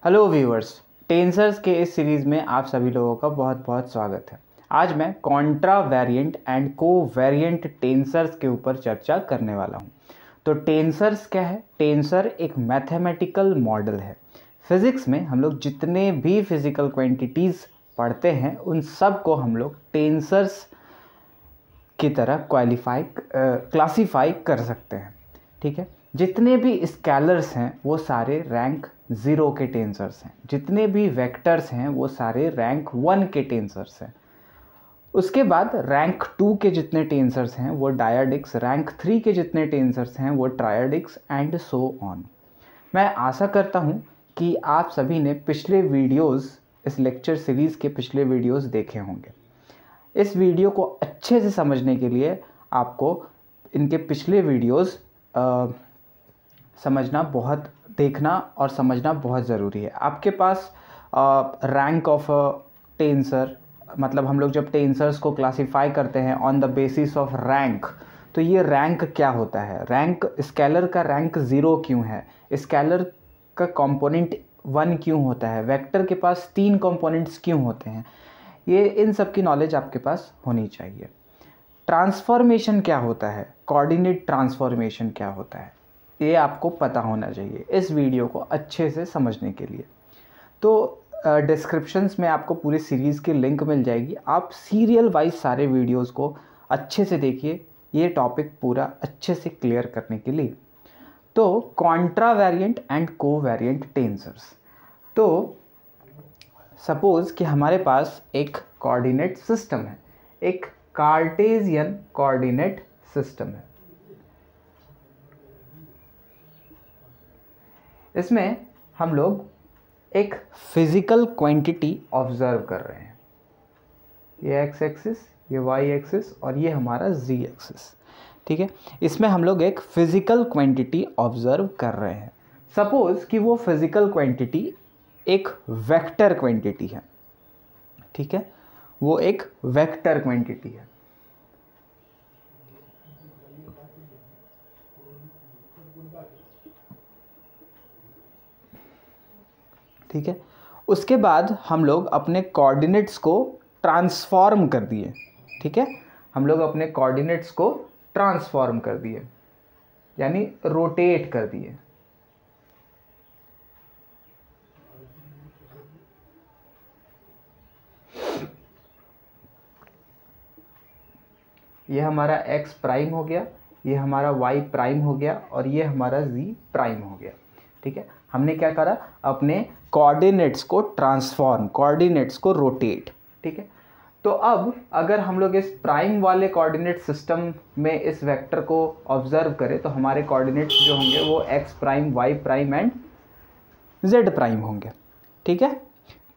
Hello viewers, tensors के इस series में आप सभी लोगों का बहुत बहुत स्वागत है। आज मैं कॉन्ट्रा वेरिएंट एंड को वेरिएंट टेंसर्स के ऊपर चर्चा करने वाला हूं। तो टेंसर्स क्या है? टेंसर एक मैथमेटिकल मॉडल है। फिज़िक्स में हम लोग जितने भी फिज़िकल क्वांटिटीज़ पढ़ते हैं उन सब को हम लोग टेंसर्स की तरह क्लासीफाई कर सकते हैं। ठीक है, जितने भी स्केलर्स हैं वो सारे रैंक 0 के टेंसर्स हैं, जितने भी वेक्टर्स हैं वो सारे रैंक 1 के टेंसर्स हैं। उसके बाद रैंक 2 के जितने टेंसर्स हैं वो डायडिक्स, रैंक 3 के जितने टेंसर्स हैं वो ट्रायडिक्स एंड सो ऑन। मैं आशा करता हूँ कि आप सभी ने पिछले वीडियोज़, इस लेक्चर सीरीज़ के पिछले वीडियोज़ देखे होंगे। इस वीडियो को अच्छे से समझने के लिए आपको इनके पिछले वीडियोज़ देखना और समझना बहुत ज़रूरी है। आपके पास रैंक ऑफ टेंसर, मतलब हम लोग जब टेंसर्स को क्लासिफाई करते हैं on the basis of rank, तो ये रैंक क्या होता है? रैंक, स्केलर का रैंक 0 क्यों है? स्केलर का कंपोनेंट 1 क्यों होता है? वेक्टर के पास 3 कंपोनेंट्स क्यों होते हैं? ये इन सब की नॉलेज आपके पास होनी चाहिए। ट्रांसफॉर्मेशन क्या होता है? कोऑर्डिनेट ट्रांसफॉर्मेशन क्या होता है? ये आपको पता होना चाहिए इस वीडियो को अच्छे से समझने के लिए। तो डिस्क्रिप्शंस में आपको पूरी सीरीज़ की लिंक मिल जाएगी। आप सीरियल वाइज सारे वीडियोस को अच्छे से देखिए, ये टॉपिक पूरा अच्छे से क्लियर करने के लिए। तो कॉन्ट्रा वेरिएंट एंड को वेरिएंट टेंसर्स। तो सपोज़ कि हमारे पास एक कोऑर्डिनेट सिस्टम है, एक कार्टेशियन कोऑर्डिनेट सिस्टम है। इसमें हम लोग एक फिजिकल क्वांटिटी ऑब्जर्व कर रहे हैं। ये एक्स एक्सिस, ये वाई एक्सिस और ये हमारा जी एक्सिस। ठीक है, इसमें हम लोग एक फिजिकल क्वांटिटी ऑब्जर्व कर रहे हैं। सपोज कि वो फिजिकल क्वांटिटी एक वेक्टर क्वांटिटी है। ठीक है, वो एक वेक्टर क्वांटिटी है। ठीक है, उसके बाद हम लोग अपने कोऑर्डिनेट्स को ट्रांसफॉर्म कर दिए। ठीक है, हम लोग अपने कोऑर्डिनेट्स को ट्रांसफॉर्म कर दिए, यानी रोटेट कर दिए। ये हमारा एक्स प्राइम हो गया, ये हमारा वाई प्राइम हो गया और ये हमारा जी प्राइम हो गया। ठीक है, हमने क्या करा? अपने कोऑर्डिनेट्स को ट्रांसफॉर्म, कोऑर्डिनेट्स को रोटेट। ठीक है, तो अब अगर हम लोग इस प्राइम वाले कोऑर्डिनेट सिस्टम में इस वेक्टर को ऑब्जर्व करें तो हमारे कोऑर्डिनेट्स जो होंगे वो x prime, y prime and z prime होंगे। ठीक है,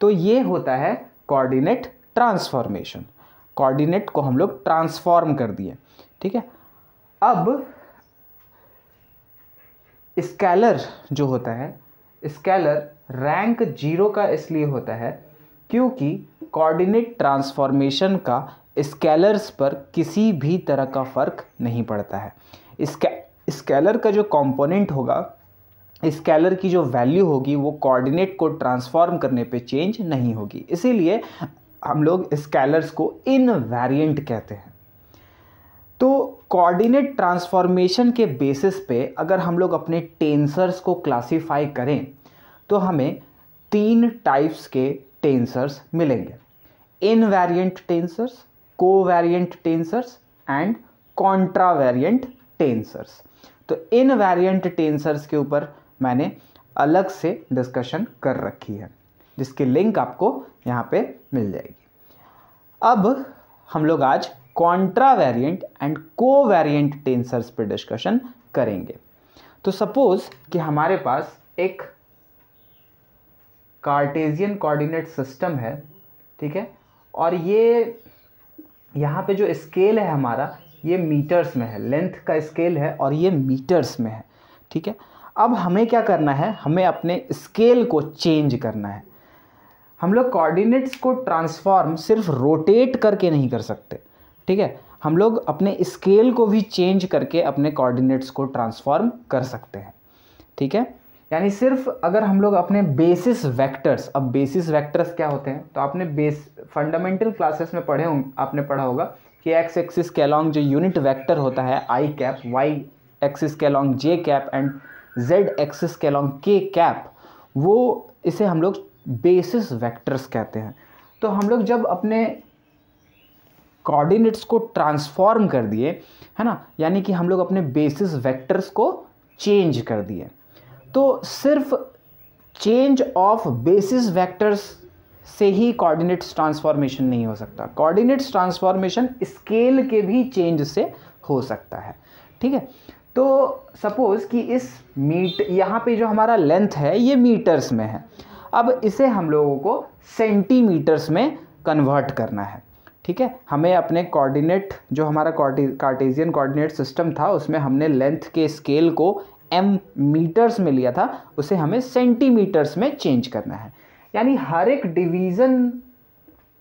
तो ये होता है कोऑर्डिनेट ट्रांसफॉर्मेशन। कोऑर्डिनेट को हम लोग ट्रांसफॉर्म कर दिए। ठीक है, अब स्केलर जो होता है, स्केलर रैंक 0 का इसलिए होता है क्योंकि कोऑर्डिनेट ट्रांसफॉर्मेशन का स्केलर्स पर किसी भी तरह का फ़र्क नहीं पड़ता है। स्केलर का जो कंपोनेंट होगा, स्केलर की जो वैल्यू होगी वो कोऑर्डिनेट को ट्रांसफॉर्म करने पे चेंज नहीं होगी। इसीलिए हम लोग स्केलर्स को इनवेरिएंट कहते हैं। तो कोऑर्डिनेट ट्रांसफॉर्मेशन के बेसिस पे अगर हम लोग अपने टेंसर्स को क्लासिफाई करें तो हमें 3 टाइप्स के टेंसर्स मिलेंगे: invariant tensors, covariant tensors and contravariant tensors. तो इनवेरिएंट टेंसर्स के ऊपर मैंने अलग से डिस्कशन कर रखी है, जिसकी लिंक आपको यहाँ पे मिल जाएगी। अब हम लोग आज कॉन्ट्रावेरिएंट एंड कोवेरिएंट टेंसर्स पे डिस्कशन करेंगे। तो सपोज कि हमारे पास एक कार्टेशियन कोऑर्डिनेट सिस्टम है। ठीक है, और ये यहाँ पे जो स्केल है हमारा, ये मीटर्स में है, लेंथ का स्केल है और ये मीटर्स में है। ठीक है, अब हमें क्या करना है? हमें अपने स्केल को चेंज करना है। हम लोग कोऑर्डिनेट्स को ट्रांसफॉर्म सिर्फ रोटेट करके नहीं कर सकते। ठीक है, हम लोग अपने स्केल को भी चेंज करके अपने कोऑर्डिनेट्स को ट्रांसफॉर्म कर सकते हैं। ठीक है, यानी सिर्फ अगर हम लोग अपने बेसिस वेक्टर्स, अब बेसिस वेक्टर्स क्या होते हैं तो आपने फंडामेंटल क्लासेस में आपने पढ़ा होगा कि एक्स एक्सिस के अलॉन्ग जो यूनिट वेक्टर होता है आई कैप, वाई एक्सिस के along J cap and Z axis के अलॉन्ग के कैप, वो इसे हम लोग बेसिस वेक्टर्स कहते हैं। तो हम लोग जब अपने कोऑर्डिनेट्स को ट्रांसफॉर्म कर दिए, है ना, यानी कि हम लोग अपने बेसिस वेक्टर्स को चेंज कर दिए, तो सिर्फ चेंज ऑफ बेसिस वेक्टर्स से ही कोऑर्डिनेट्स ट्रांसफॉर्मेशन नहीं हो सकता। कोऑर्डिनेट्स ट्रांसफॉर्मेशन स्केल के भी चेंज से हो सकता है, ठीक है। तो सपोज कि यहाँ पे जो हमारा लेंथ है ये मीटर्स में है, अब इसे हम लोगों को सेंटीमीटर्स में कन्वर्ट करना है, ठीक है। हमें अपने कोऑर्डिनेट, जो हमारा कार्टेशियन कोऑर्डिनेट सिस्टम था, उसमें हमने लेंथ के स्केल को m मीटर्स में लिया था, उसे हमें सेंटीमीटर्स में चेंज करना है। यानी हर एक डिवीज़न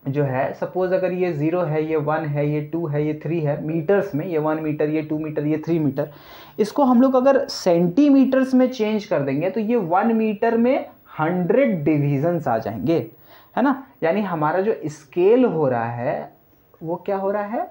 जो है, सपोज अगर ये 0 है, ये 1 है, ये 2 है, ये 3 है, मीटर्स में ये 1 मीटर, ये 2 मीटर, ये 3 मीटर, इसको हम लोग अगर सेंटीमीटर्स में चेंज कर देंगे तो ये 1 मीटर में 100 डिवीजन्स आ जाएंगे, है ना। यानी हमारा जो स्केल हो रहा है वो क्या हो रहा है,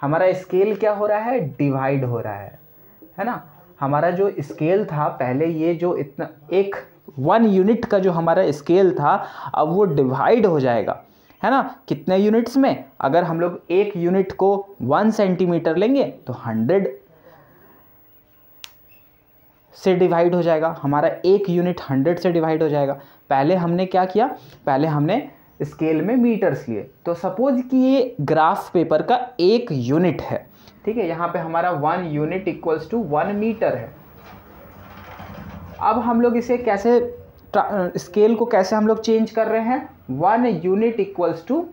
हमारा स्केल क्या हो रहा है, डिवाइड हो रहा है ना। हमारा जो स्केल था पहले, ये जो इतना 1 यूनिट का जो हमारा स्केल था, अब वो डिवाइड हो जाएगा, है ना। कितने यूनिट्स में, अगर हम लोग 1 यूनिट को 1 सेंटीमीटर लेंगे तो 100 से डिवाइड हो जाएगा, हमारा 1 यूनिट 100 से डिवाइड हो जाएगा। पहले हमने क्या किया, पहले हमने स्केल में मीटर्स लिए। तो सपोज कि ये ग्राफ पेपर का 1 यूनिट है, ठीक है, यहाँ पे हमारा 1 यूनिट इक्वल्स टू 1 मीटर है। अब हम लोग इसे कैसे, स्केल को कैसे हम लोग चेंज कर रहे हैं, 1 unit equals to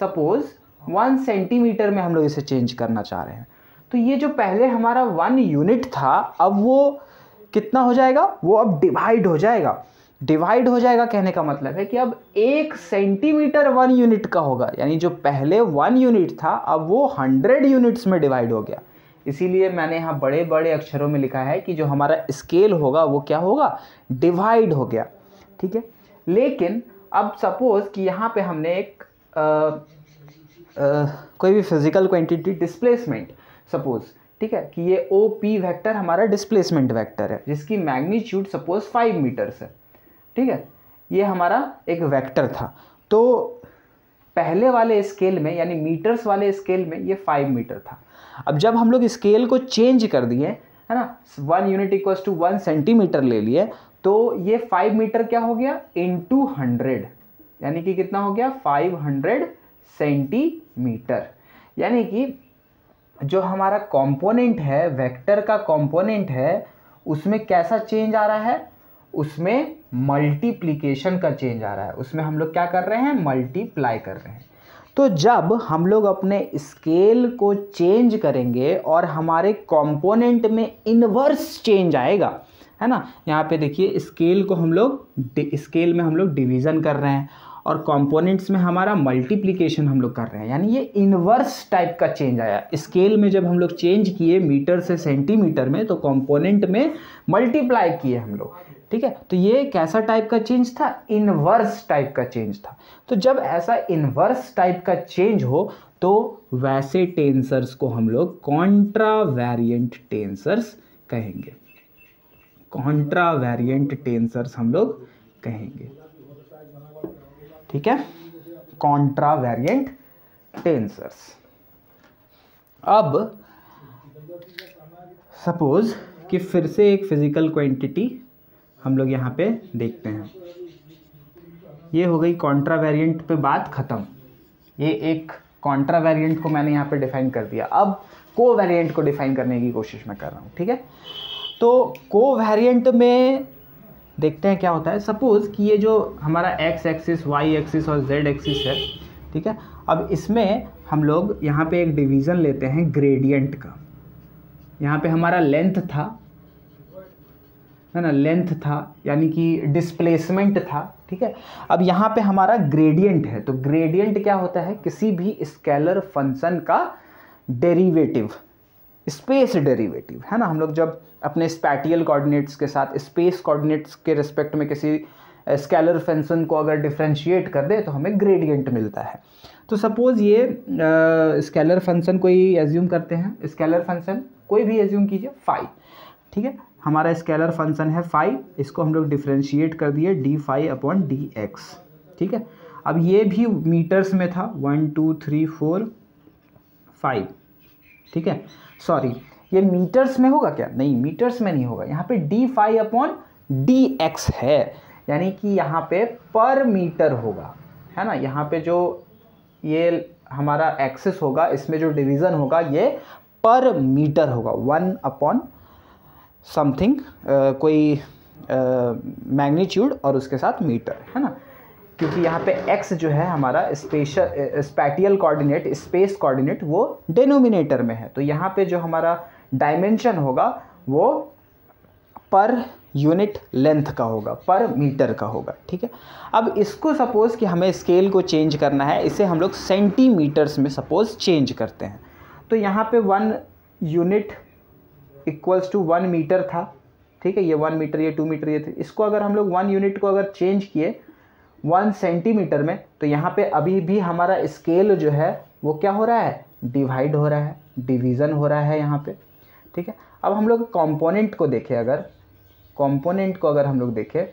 suppose 1 centimetre में हम लोग इसे चेंज करना चाह रहे हैं। तो ये जो पहले हमारा 1 यूनिट था, अब वो कितना हो जाएगा, वो अब डिवाइड हो जाएगा। डिवाइड हो जाएगा कहने का मतलब है कि अब 1 सेंटीमीटर 1 यूनिट का होगा, यानी जो पहले 1 यूनिट था अब वो 100 यूनिट्स में डिवाइड हो गया। इसीलिए मैंने यहाँ बड़े बड़े अक्षरों में लिखा है कि जो हमारा स्केल होगा वो क्या होगा, डिवाइड हो गया, ठीक है। लेकिन अब सपोज कि यहाँ पे हमने एक कोई भी फिजिकल क्वांटिटी, डिस्प्लेसमेंट सपोज, ठीक है, कि ये OP वेक्टर हमारा डिस्प्लेसमेंट वेक्टर है, जिसकी मैग्नीट्यूड सपोज 5 मीटर्स है, ठीक है, ये हमारा एक वेक्टर था। तो पहले वाले स्केल में, यानी मीटर्स वाले स्केल में ये 5 मीटर था। अब जब हम लोग स्केल को चेंज कर दिए, है ना, 1 यूनिट इक्वल्स टू 1 सेंटीमीटर ले लिए, तो ये 5 मीटर क्या हो गया, इंटू 100, यानी कि कितना हो गया, 500 सेंटीमीटर। यानी कि जो हमारा कंपोनेंट है, वेक्टर का कंपोनेंट है, उसमें कैसा चेंज आ रहा है, उसमें मल्टीप्लिकेशन का चेंज आ रहा है, उसमें हम लोग क्या कर रहे हैं, मल्टीप्लाई कर रहे हैं। तो जब हम लोग अपने स्केल को चेंज करेंगे और हमारे कंपोनेंट में इन्वर्स चेंज आएगा, है ना, यहाँ पे देखिए स्केल में हम लोग डिवीज़न कर रहे हैं और कंपोनेंट्स में हमारा मल्टीप्लिकेशन हम लोग कर रहे हैं, यानी ये इन्वर्स टाइप का चेंज आया। स्केल में जब हम लोग चेंज किए मीटर से सेंटीमीटर में, तो कंपोनेंट में मल्टीप्लाई किए हम लोग, ठीक है। तो ये कैसा टाइप का चेंज था, इन्वर्स टाइप का चेंज था। तो जब ऐसा इन्वर्स टाइप का चेंज हो तो वैसे टेंसर्स को हम लोग कॉन्ट्रावेरिएंट टेंसर्स कहेंगे, कॉन्ट्रावेरिएंट टेंसर्स हम लोग कहेंगे, ठीक है, कॉन्ट्रावेरिएंट टेंसर्स। अब सपोज कि फिर से एक फिजिकल क्वांटिटी हम लोग यहाँ पे देखते हैं, ये हो गई कॉन्ट्रावेरिएंट पे बात ख़त्म। ये एक कॉन्ट्रावेरिएंट को मैंने यहाँ पे डिफाइन कर दिया। अब कोवेरिएंट को डिफाइन करने की कोशिश मैं कर रहा हूँ, ठीक है। तो कोवेरिएंट में देखते हैं क्या होता है। सपोज़ कि ये जो हमारा एक्स एक्सिस, वाई एक्सिस और जेड एक्सिस है, ठीक है। अब इसमें हम लोग यहाँ पे एक डिवीज़न लेते हैं ग्रेडियंट का। यहाँ पे हमारा लेंथ था, है ना, लेंथ था यानी कि डिस्प्लेसमेंट था, ठीक है। अब यहाँ पे हमारा ग्रेडियंट है। तो ग्रेडियंट क्या होता है, किसी भी स्केलर फंक्शन का डेरिवेटिव, स्पेस डेरिवेटिव, है ना। हम लोग जब अपने स्पैटियल कोऑर्डिनेट्स के साथ स्पेस कोऑर्डिनेट्स के रिस्पेक्ट में किसी स्केलर फंक्शन को अगर डिफ्रेंशिएट कर दे तो हमें ग्रेडियंट मिलता है। तो सपोज़ ये स्केलर फंक्शन कोई एज्यूम करते हैं, स्केलर फंक्शन कोई भी एज्यूम कीजिए फाई, ठीक है। हमारा स्केलर फंक्शन है फाई, इसको हम लोग डिफ्रेंशिएट कर दिए d phi upon d x, ठीक है। अब ये भी मीटर्स में था, 1 2 3 4 5, ठीक है। सॉरी, ये मीटर्स में होगा क्या? नहीं, मीटर्स में नहीं होगा। यहाँ पे d phi upon d x है, यानी कि यहाँ पे पर मीटर होगा, है ना। यहाँ पे जो ये हमारा एक्सिस होगा, इसमें जो डिवीज़न होगा ये पर मीटर होगा, 1 अपॉन समथिंग, कोई मैग्नीट्यूड और उसके साथ मीटर, है ना। क्योंकि यहाँ पे x जो है हमारा स्पैटियल कोऑर्डिनेट, स्पेस कोऑर्डिनेट, वो डेनोमिनेटर में है, तो यहाँ पे जो हमारा डायमेंशन होगा वो पर यूनिट लेंथ का होगा, पर मीटर का होगा, ठीक है। अब इसको सपोज़ कि हमें स्केल को चेंज करना है, इसे हम लोग सेंटीमीटर्स में सपोज़ चेंज करते हैं, तो यहाँ पे 1 यूनिट इक्वल्स टू 1 मीटर था, ठीक है। ये 1 मीटर, ये 2 मीटर, ये थे। इसको अगर हम लोग 1 यूनिट को अगर चेंज किए 1 सेंटीमीटर में, तो यहाँ पे अभी भी हमारा स्केल जो है वो क्या हो रहा है? डिवाइड हो रहा है, डिवीज़न हो रहा है यहाँ पे, ठीक है। अब हम लोग कंपोनेंट को देखें, अगर कंपोनेंट को अगर हम लोग देखें,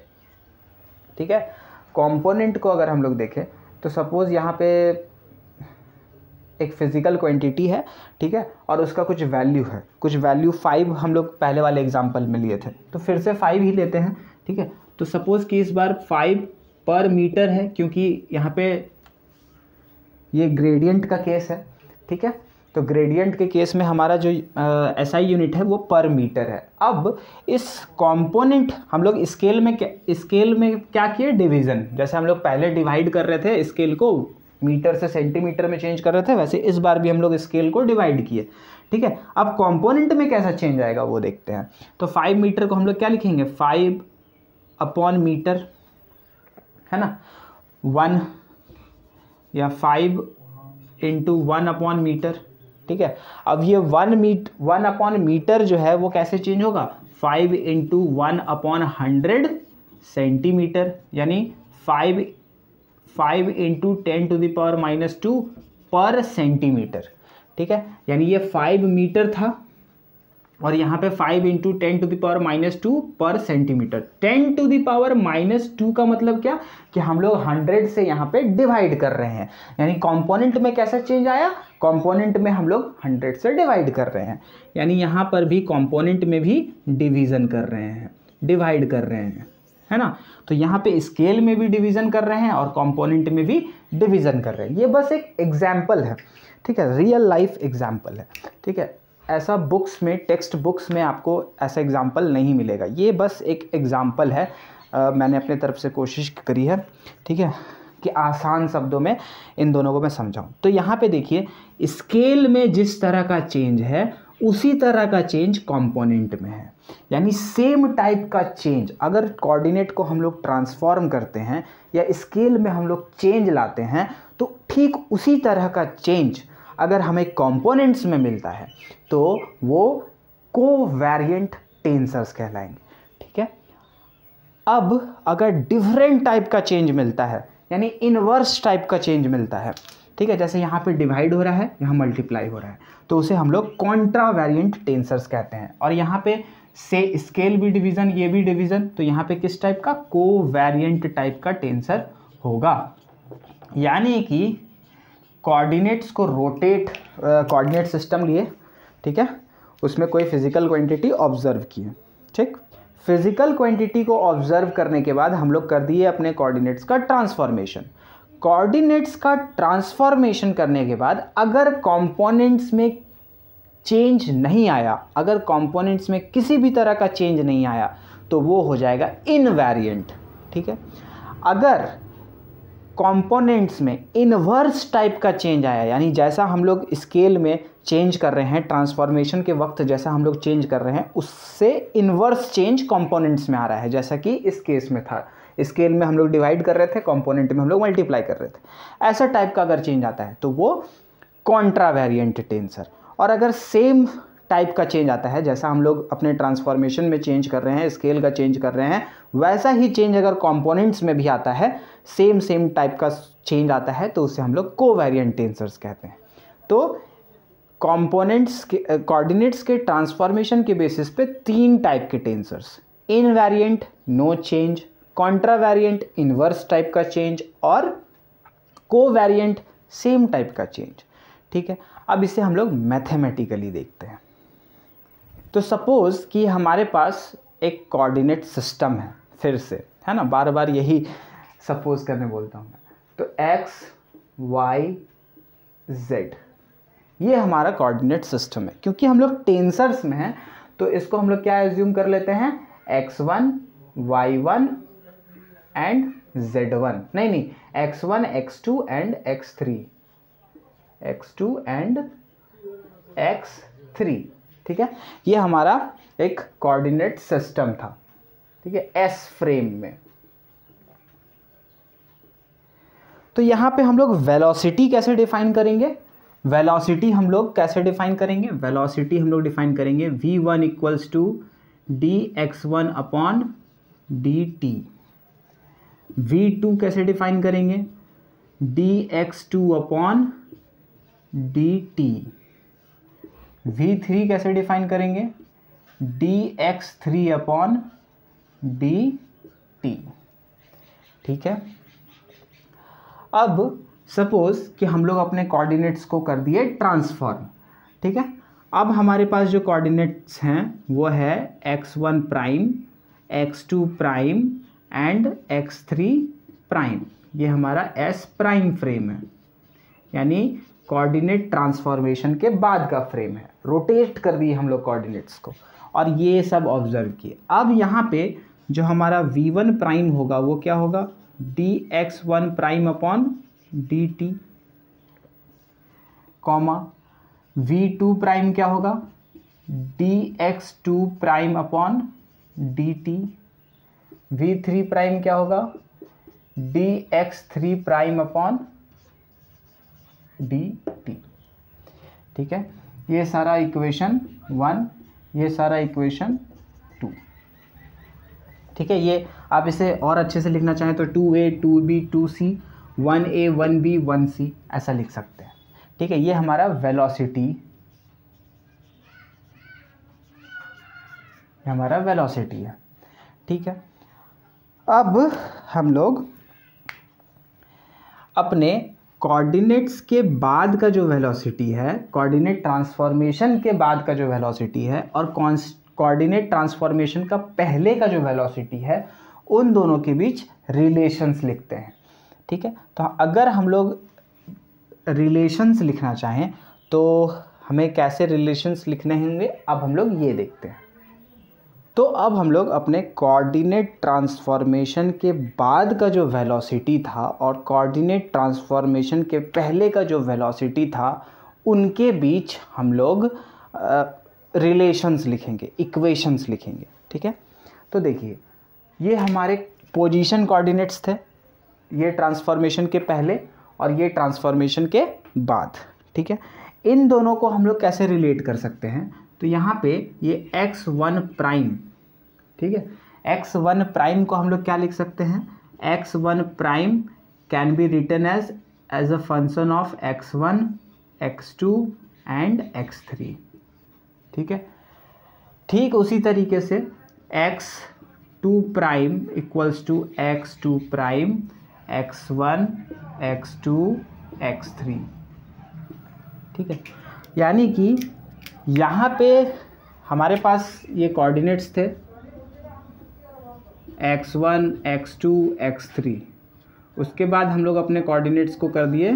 ठीक है, कंपोनेंट को अगर हम लोग देखें तो सपोज़ यहाँ पे एक फिज़िकल क्वांटिटी है, ठीक है, और उसका कुछ वैल्यू है, कुछ वैल्यू 5 हम लोग पहले वाले एग्जांपल में लिए थे, तो फिर से 5 ही लेते हैं, ठीक है। तो सपोज़ कि इस बार 5 पर मीटर है, क्योंकि यहाँ पे ये ग्रेडियंट का केस है, ठीक है। तो ग्रेडियंट के केस में हमारा जो एसआई यूनिट है वो पर मीटर है। अब इस कंपोनेंट हम लोग स्केल में क्या किए? डिवीज़न। जैसे हम लोग पहले डिवाइड कर रहे थे स्केल को, मीटर से सेंटीमीटर में चेंज कर रहे थे, वैसे इस बार भी हम लोग स्केल को डिवाइड किए, ठीक है। अब कंपोनेंट में कैसा चेंज आएगा वो देखते हैं। तो 5 मीटर को हम लोग क्या लिखेंगे? 5 अपॉन मीटर, है ना, 1 या 5 इंटू 1 अपॉन मीटर, ठीक है। अब ये 1 अपॉन मीटर जो है वो कैसे चेंज होगा? 5 इंटू 1 अपॉन 100 सेंटीमीटर, यानी 5 इंटू 10⁻⁻² पर सेंटीमीटर, ठीक है। यानी ये 5 मीटर था और यहाँ पे 5 इंटू 10⁻⁻² पर सेंटीमीटर। 10⁻⁻² का मतलब क्या? कि हम लोग 100 से यहाँ पे डिवाइड कर रहे हैं, यानी कंपोनेंट में कैसा चेंज आया? कंपोनेंट में हम लोग 100 से डिवाइड कर रहे हैं, यानी यहाँ पर भी कंपोनेंट में भी डिवीज़न कर रहे हैं, डिवाइड कर रहे हैं, है ना। तो यहाँ पे स्केल में भी डिवीज़न कर रहे हैं और कंपोनेंट में भी डिवीज़न कर रहे हैं। ये बस एक एग्जाम्पल है, ठीक है, रियल लाइफ एग्जाम्पल है, ठीक है। ऐसा बुक्स में, टेक्स्ट बुक्स में आपको ऐसा एग्जाम्पल नहीं मिलेगा, ये बस एक एग्जाम्पल है। मैंने अपने तरफ से कोशिश करी है, ठीक है, कि आसान शब्दों में इन दोनों को मैं समझाऊं। तो यहाँ पे देखिए, स्केल में जिस तरह का चेंज है उसी तरह का चेंज कंपोनेंट में है, यानी सेम टाइप का चेंज। अगर कोऑर्डिनेट को हम लोग ट्रांसफॉर्म करते हैं या स्केल में हम लोग चेंज लाते हैं, तो ठीक उसी तरह का चेंज अगर हमें कंपोनेंट्स में मिलता है तो वो कोवैरिएंट टेंसर्स कहलाएंगे, ठीक है। अब अगर डिफरेंट टाइप का चेंज मिलता है, यानी इनवर्स टाइप का चेंज मिलता है, ठीक है, जैसे यहाँ पे डिवाइड हो रहा है, यहाँ मल्टीप्लाई हो रहा है, तो उसे हम लोग कॉन्ट्रावैरिएंट टेंसर्स कहते हैं। और यहाँ पे से स्केल भी डिवीज़न, ये भी डिवीज़न, तो यहाँ पे किस टाइप का? कोवैरिएंट टाइप का टेंसर होगा। यानी कि कोऑर्डिनेट्स को रोटेट, कोऑर्डिनेट सिस्टम लिए, ठीक है, उसमें कोई फिजिकल क्वांटिटी ऑब्जर्व किए, ठीक। फिजिकल क्वांटिटी को ऑब्जर्व करने के बाद हम लोग कर दिए अपने कोऑर्डिनेट्स का ट्रांसफॉर्मेशन। कोऑर्डिनेट्स का ट्रांसफॉर्मेशन करने के बाद अगर कंपोनेंट्स में चेंज नहीं आया, अगर कंपोनेंट्स में किसी भी तरह का चेंज नहीं आया, तो वो हो जाएगा इनवैरिएंट, ठीक है। अगर कंपोनेंट्स में इनवर्स टाइप का चेंज आया, यानी जैसा हम लोग स्केल में चेंज कर रहे हैं, ट्रांसफॉर्मेशन के वक्त जैसा हम लोग चेंज कर रहे हैं, उससे इनवर्स चेंज कंपोनेंट्स में आ रहा है, जैसा कि इस केस में था। स्केल में हम लोग डिवाइड कर रहे थे, कंपोनेंट में हम लोग मल्टीप्लाई कर रहे थे। ऐसा टाइप का अगर चेंज आता है तो वो कॉन्ट्रावैरिएंट टेंसर। और अगर सेम टाइप का चेंज आता है, जैसा हम लोग अपने ट्रांसफॉर्मेशन में चेंज कर रहे हैं, स्केल का चेंज कर रहे हैं, वैसा ही चेंज अगर कंपोनेंट्स में भी आता है, सेम टाइप का चेंज आता है, तो उसे हम लोग कोवेरिएंट टेंसर्स कहते हैं। तो कंपोनेंट्स के कोऑर्डिनेट्स के ट्रांसफॉर्मेशन के बेसिस पे 3 टाइप के tensors, invariant no change, contravariant inverse type का चेंज, और कोवेरिएंट सेम टाइप का चेंज। ठीक है, अब इसे हम लोग मैथमेटिकली देखते हैं। तो सपोज कि हमारे पास एक कोऑर्डिनेट सिस्टम है, फिर से है ना, बार बार यही सपोज करने बोलता हूँ मैं। तो x y z ये हमारा कोऑर्डिनेट सिस्टम है। क्योंकि हम लोग टेंसर्स में हैं तो इसको हम लोग क्या एज्यूम कर लेते हैं, x1 y1 एंड z1, नहीं x1 x2 and x3 and x3। ठीक है, ये हमारा एक कोऑर्डिनेट सिस्टम था। ठीक है, एस फ्रेम में। तो यहां पे हम लोग वेलोसिटी कैसे डिफाइन करेंगे, वेलोसिटी हम लोग डिफाइन करेंगे v1 equals to dx1 upon dt। v2 कैसे डिफाइन करेंगे, dx2 अपॉन dt। v3 कैसे डिफाइन करेंगे, dx3 अपॉन dt। ठीक है, अब सपोज कि हम लोग अपने कोऑर्डिनेट्स को कर दिए ट्रांसफॉर्म। ठीक है, अब हमारे पास जो कोऑर्डिनेट्स हैं वो है x1 prime, x2 prime and x3 prime. ये हमारा s प्राइम फ्रेम है, यानी कोऑर्डिनेट ट्रांसफॉर्मेशन के बाद का फ्रेम है। रोटेट कर दिए हम लोग कोऑर्डिनेट्स को, और ये सब ऑब्जर्व किए। अब यहाँ पे जो हमारा v1 प्राइम होगा वो क्या होगा, dx1 prime upon dt, comma v2 prime क्या होगा, dx2 prime upon dt, v3 prime क्या होगा, dx3 प्राइम अपॉन dt। ठीक है, ये सारा इक्वेशन 1, ये सारा इक्वेशन 2। ठीक है, ये आप इसे और अच्छे से लिखना चाहें तो 2a 2b 2c 1a 1b 1c ऐसा लिख सकते हैं। ठीक है, ये हमारा वेलोसिटी, है। ठीक है, अब हम लोग अपने कोऑर्डिनेट्स के बाद का जो वेलोसिटी है, कोऑर्डिनेट ट्रांसफॉर्मेशन के बाद का जो वेलोसिटी है, और कोऑर्डिनेट ट्रांसफॉर्मेशन का पहले का जो वेलोसिटी है, उन दोनों के बीच रिलेशंस लिखते हैं। ठीक है, तो अगर हम लोग रिलेशंस लिखना चाहें तो हमें कैसे रिलेशंस लिखने होंगे, अब हम लोग ये देखते हैं। तो अब हम लोग अपने कोऑर्डिनेट ट्रांसफॉर्मेशन के बाद का जो वेलोसिटी था और कोऑर्डिनेट ट्रांसफॉर्मेशन के पहले का जो वेलोसिटी था, उनके बीच हम लोग रिलेशंस लिखेंगे, इक्वेशंस लिखेंगे। ठीक है, तो देखिए ये हमारे पोजीशन कोऑर्डिनेट्स थे, ये ट्रांसफॉर्मेशन के पहले और ये ट्रांसफॉर्मेशन के बाद। ठीक है, इन दोनों को हम लोग कैसे रिलेट कर सकते हैं, तो यहाँ पे ये x1 प्राइम, ठीक है, x1 प्राइम को हम लोग क्या लिख सकते हैं, x1 prime can be written as a function of x1 x2 and x3। ठीक है, ठीक उसी तरीके से x2 prime equals to x2 prime x1 x2 x3। ठीक है, यानी कि यहाँ पे हमारे पास ये कोऑर्डिनेट्स थे x1 x2 x3, उसके बाद हम लोग अपने कोऑर्डिनेट्स को कर दिए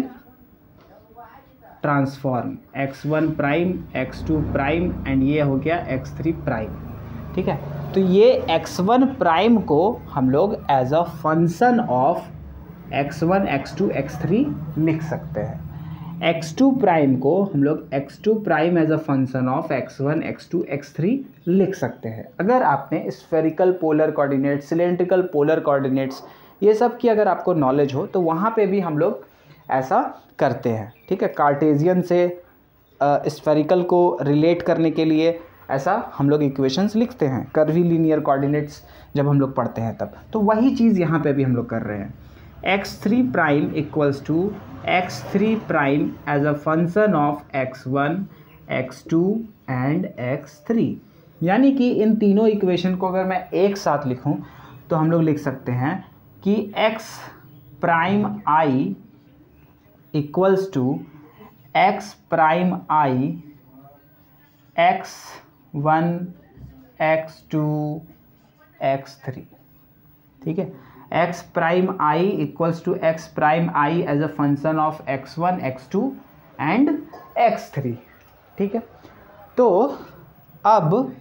transform, x1 prime x2 prime and ये हो गया x3 प्राइम। ठीक है, तो ये x1 प्राइम को हम लोग as a function of x1 x2 x3 लिख सकते हैं। x2 प्राइम को हम लोग x2 prime as a function of x1 x2 x3 लिख सकते हैं। अगर आपने spherical polar coordinates, cylindrical polar coordinates, ये सब की अगर आपको नॉलेज हो तो वहाँ पे भी हम लोग ऐसा करते हैं। ठीक है, कार्टेशियन से स्फेरिकल को रिलेट करने के लिए ऐसा हम लोग इक्वेशंस लिखते हैं, कर्वी लीनियर कोऑर्डिनेट्स जब हम लोग पढ़ते हैं तब। तो वही चीज़ यहाँ पे भी हम लोग कर रहे हैं। x3 prime equals to x3 prime as a function of x1 x2 and x3, यानी कि इन तीनों इक्वेशन को अगर मैं एक साथ लिखूं तो हम लोग लिख सकते हैं कि x prime i equals to x prime i x1 x2 x3, ठीक है। x prime i equals to x prime i as a function of x1 x2 and x3, ठीक है। तो अब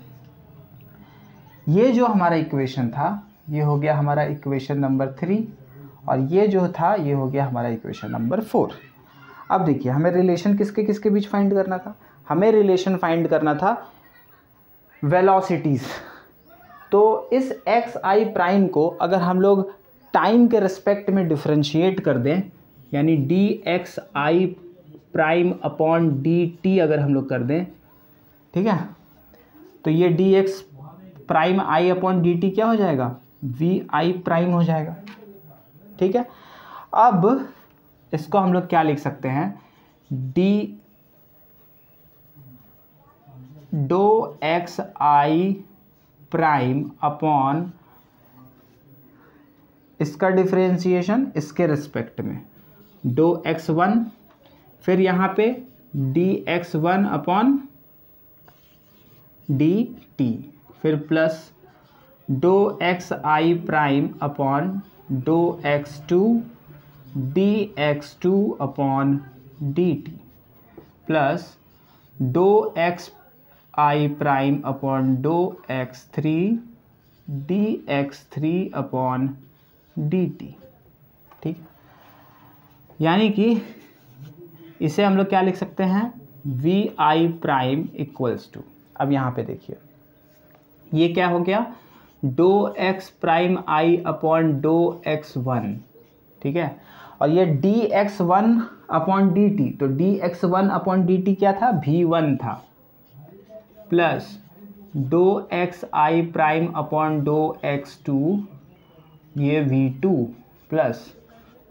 ये जो हमारा इक्वेशन था ये हो गया हमारा इक्वेशन नंबर 3, और ये जो था ये हो गया हमारा इक्वेशन नंबर 4। अब देखिए हमें रिलेशन किसके किसके बीच फाइंड करना था, हमें रिलेशन फाइंड करना था वेलोसिटीज़। तो इस एक्स आई प्राइम को अगर हम लोग टाइम के रिस्पेक्ट में डिफरेंशिएट कर दें, यानी डी एक्स आई प्राइम अपॉन डी टी अगर हम लोग कर दें, ठीक है, तो ये डी एक्स प्राइम आई अपॉन डी टी क्या हो जाएगा, वी आई प्राइम हो जाएगा, ठीक है। अब इसको हम लोग क्या लिख सकते हैं, डी डो एक्स आई प्राइम अपॉन इसका डिफरेंशिएशन इसके रिस्पेक्ट में डो एक्स वन, फिर यहाँ पे D x one upon D T, फिर प्लस डो एक्स आई प्राइम अपॉन डो x two D x two upon D T, plus डो एक्स आई प्राइम अपॉन डो x three D x three upon D T, ठीक। यानी कि इसे हम लोग क्या लिख सकते हैं, V I prime equals to, अब यहाँ पे देखिए ये क्या हो गया, डो एक्स प्राइम आई अपॉन डो एक्स वन, ठीक है, और ये D x one upon D T, तो D x one upon D T क्या था, वी वन था, प्लस डो एक्स आई प्राइम अपॉन डो एक्स टू, ये वी टू, प्लस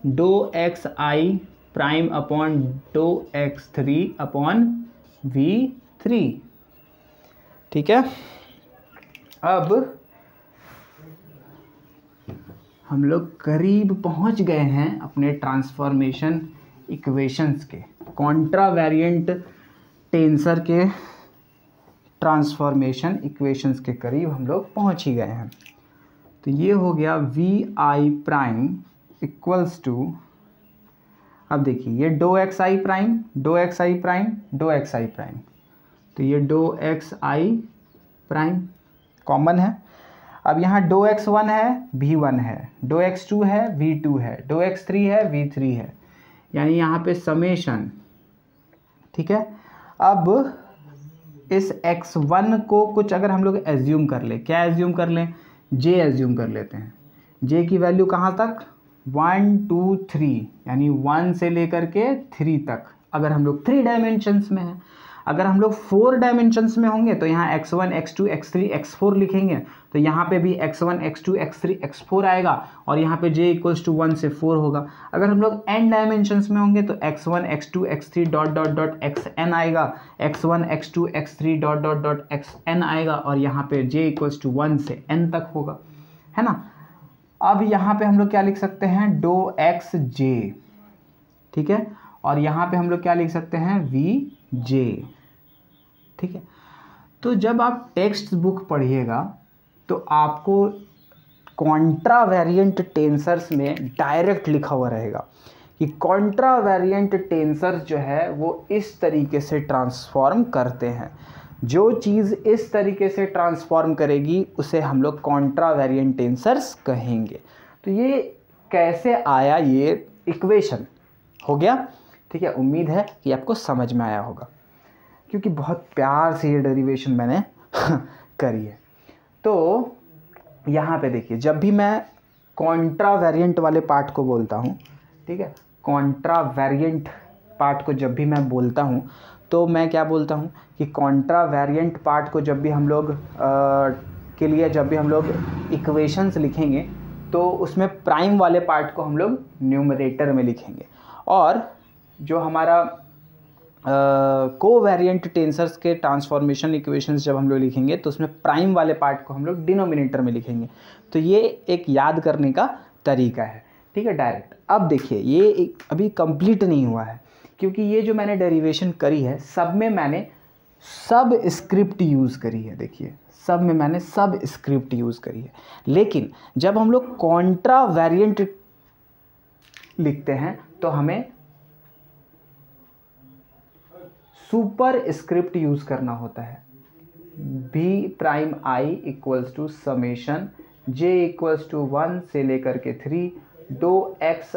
डो एक्स आई प्राइम अपॉन डो x three upon we three, ठीक है। अब हम लोग करीब पहुंच गए हैं अपने ट्रांसफॉर्मेशन इक्वेशंस के, कॉन्ट्रावेरिएंट टेंसर के ट्रांसफॉर्मेशन इक्वेशंस के करीब हम लोग पहुंच ही गए हैं। तो ये हो गया v I prime equals to, अब देखिए ये डो एक्स आई प्राइम डो एक्स आई प्राइम डो एक्स आई प्राइम, तो ये डो एक्स आई प्राइम कॉमन है। अब यहाँ डो एक्स वन है वी वन है, डो एक्स टू है वी टू है, डो एक्स थ्री है वी थ्री है, यानी यहाँ पे समेशन, ठीक है। अब इस x1 को कुछ अगर हम लोग एज्यूम कर ले, क्या एज्यूम कर लें, j एज्यूम कर लेते हैं। j की वैल्यू कहाँ तक, 1 2 3, यानी 1 से लेकर के 3 तक, अगर हम लोग 3 डायमेंशंस में हैं। अगर हम लोग 4 डायमेंशंस में होंगे तो यहाँ x1 x2 x3 x4 लिखेंगे, तो यहाँ पे भी x1 x2 x3 x4 आएगा, और यहाँ पे j इक्वल्स टू 1 से 4 होगा। अगर हम लोग n डायमेंशंस में होंगे तो x1 x2 x3 dot dot dot xn आएगा, x1 x2 x3 dot dot dot xn आएगा, और यहाँ पे j इक्वल्स टू 1 से n तक होगा, है ना। अब यहाँ पे हम लोग क्या लिख सकते हैं, डो एक्स जे, ठीक है, और यहाँ पे हम लोग क्या लिख सकते हैं, वी जे, ठीक है। तो जब आप टेक्स्ट बुक पढ़िएगा तो आपको कॉन्ट्रावेरिएंट टेंसर्स में डायरेक्ट लिखा हुआ रहेगा कि कॉन्ट्रावेरिएंट टेंसर्स जो है वो इस तरीके से ट्रांसफॉर्म करते हैं। जो चीज़ इस तरीके से ट्रांसफॉर्म करेगी उसे हम लोग कॉन्ट्रावेरिएंट टेंसर्स कहेंगे। तो ये कैसे आया, ये इक्वेशन हो गया, ठीक है। उम्मीद है कि आपको समझ में आया होगा, क्योंकि बहुत प्यार से ये डेरिवेशन मैंने करी है। तो यहाँ पे देखिए, जब भी मैं कॉन्ट्रावेरिएंट वाले पार्ट को बोलता हूँ, ठीक है, कॉन्ट्रावेरिएंट पार्ट को जब भी मैं बोलता हूँ तो मैं क्या बोलता हूँ कि कॉन्ट्रा वेरिएंट पार्ट को जब भी हम लोग के लिए जब भी हम लोग इक्वेशंस लिखेंगे तो उसमें प्राइम वाले पार्ट को हम लोग न्यूमरेटर में लिखेंगे, और जो हमारा कोवेरिएंट टेंसर्स के ट्रांसफॉर्मेशन इक्वेशंस जब हम लोग लिखेंगे तो उसमें प्राइम वाले पार्ट को हम लोग डिनोमिनेटर में लिखेंगे। तो ये एक याद करने का तरीका है, ठीक है, डायरेक्ट। अब देखिए ये अभी कंप्लीट नहीं हुआ है, क्योंकि ये जो मैंने डेरिवेशन करी है सब में मैंने सब स्क्रिप्ट यूज़ करी है। देखिए सब में मैंने सब स्क्रिप्ट यूज़ करी है, लेकिन जब हम लोग कॉन्ट्रा वेरिएंट लिखते हैं तो हमें सुपर स्क्रिप्ट यूज़ करना होता है। B prime i equals to summation j equals to 1 से लेकर के 3 डो एक्स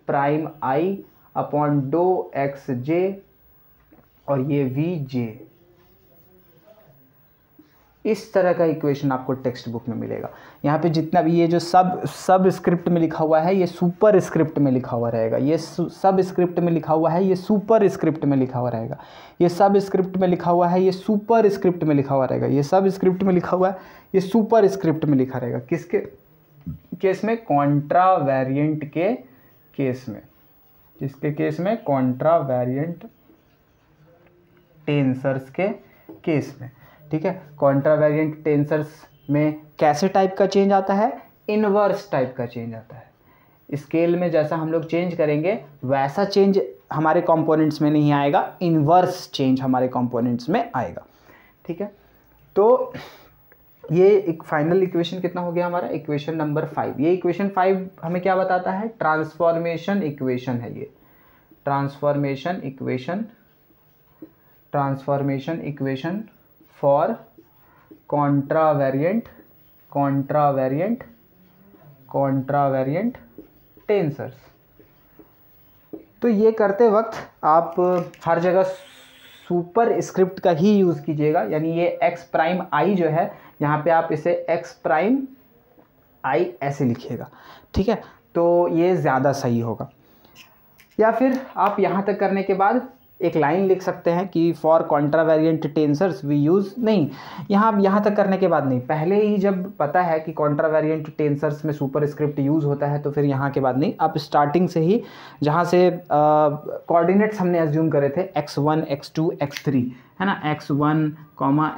प्राइम आई अपॉन डो एक्स जे, और ये वी जे। इस तरह का इक्वेशन आपको टेक्स्ट बुक में मिलेगा। यहाँ पे जितना भी ये जो सब स्क्रिप्ट में लिखा हुआ है ये सुपर स्क्रिप्ट में लिखा हुआ रहेगा, ये सब स्क्रिप्ट में लिखा हुआ है ये सुपर स्क्रिप्ट में लिखा हुआ रहेगा, ये सब स्क्रिप्ट में लिखा हुआ है ये सुपर स्क्रिप्ट में लिखा हुआ रहेगा, ये सब स्क्रिप्ट में लिखा हुआ है ये सुपर स्क्रिप्ट में लिखा रहेगा। किसके केस में? कॉन्ट्रा वेरिएंट के केस में। किसके केस में? कॉन्ट्रा वेरिएंट टेंसर्स के केस में, ठीक है। कॉन्ट्रा वेरिएंट टेंसर्स में कैसे टाइप का चेंज आता है? इनवर्स टाइप का चेंज आता है। स्केल में जैसा हम लोग चेंज करेंगे वैसा चेंज हमारे कंपोनेंट्स में नहीं आएगा, इनवर्स चेंज हमारे कंपोनेंट्स में आएगा, ठीक है। तो ये एक फाइनल इक्वेशन कितना हो गया हमारा? Equation number 5। ये इक्वेशन 5 हमें क्या बताता है? ट्रांसफॉर्मेशन इक्वेशन है ये। Transformation equation for contravariant tensors. तो ये करते वक्त आप हर जगह सुपर स्क्रिप्ट का ही यूज़ कीजिएगा, यानी ये एक्स प्राइम आई जो है यहाँ पे आप इसे एक्स प्राइम आई ऐसे लिखिएगा, ठीक है। तो ये ज़्यादा सही होगा। या फिर आप यहाँ तक करने के बाद एक लाइन लिख सकते हैं कि for contravariant tensors v use, नहीं, यहाँ तक करने के बाद नहीं, पहले ही जब पता है कि कॉन्ट्रा वेरिएंट टेंसर्स में सुपर स्क्रिप्ट यूज़ होता है तो फिर यहाँ के बाद नहीं, आप स्टार्टिंग से ही जहाँ से कोऑर्डिनेट्स हमने एज्यूम करे थे x1 x2 x3, है ना, x1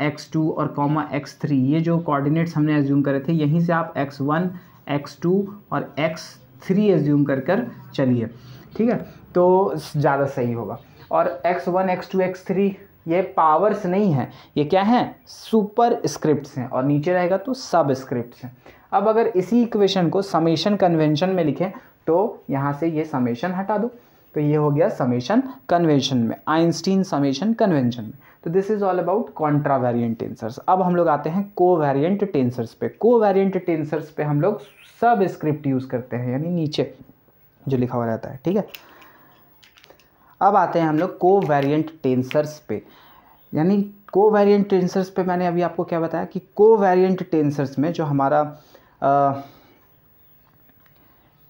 x2 और x3, ये जो कोऑर्डिनेट्स हमने एज्यूम करे थे यहीं से आप x1 x2 और x3 एज्यूम कर चलिए, ठीक है। तो ज़्यादा सही होगा। और x1 x2 x3 ये पावर्स नहीं है, ये क्या है? सुपर स्क्रिप्ट्स हैं, और नीचे रहेगा तो सब स्क्रिप्ट्स हैं। अब अगर इसी इक्वेशन को समेशन कन्वेंशन में लिखें तो यहाँ से ये समेशन हटा दो, तो ये हो गया समेशन कन्वेंशन में, आइंस्टीन समेशन कन्वेंशन में। तो this is all about Contra variant tensors. अब हम लोग आते हैं कोवेरिएंट टेंसर्स पे। कोवेरिएंट टेंसर्स पे हम लोग सब स्क्रिप्ट यूज़ करते हैं, यानी नीचे जो लिखा हुआ रहता है, ठीक है। अब आते हैं हम लोग कोवेरिएंट टेंसर्स पे। यानी कोवेरिएंट टेंसर्स पे मैंने अभी आपको क्या बताया कि कोवेरिएंट टेंसर्स में जो हमारा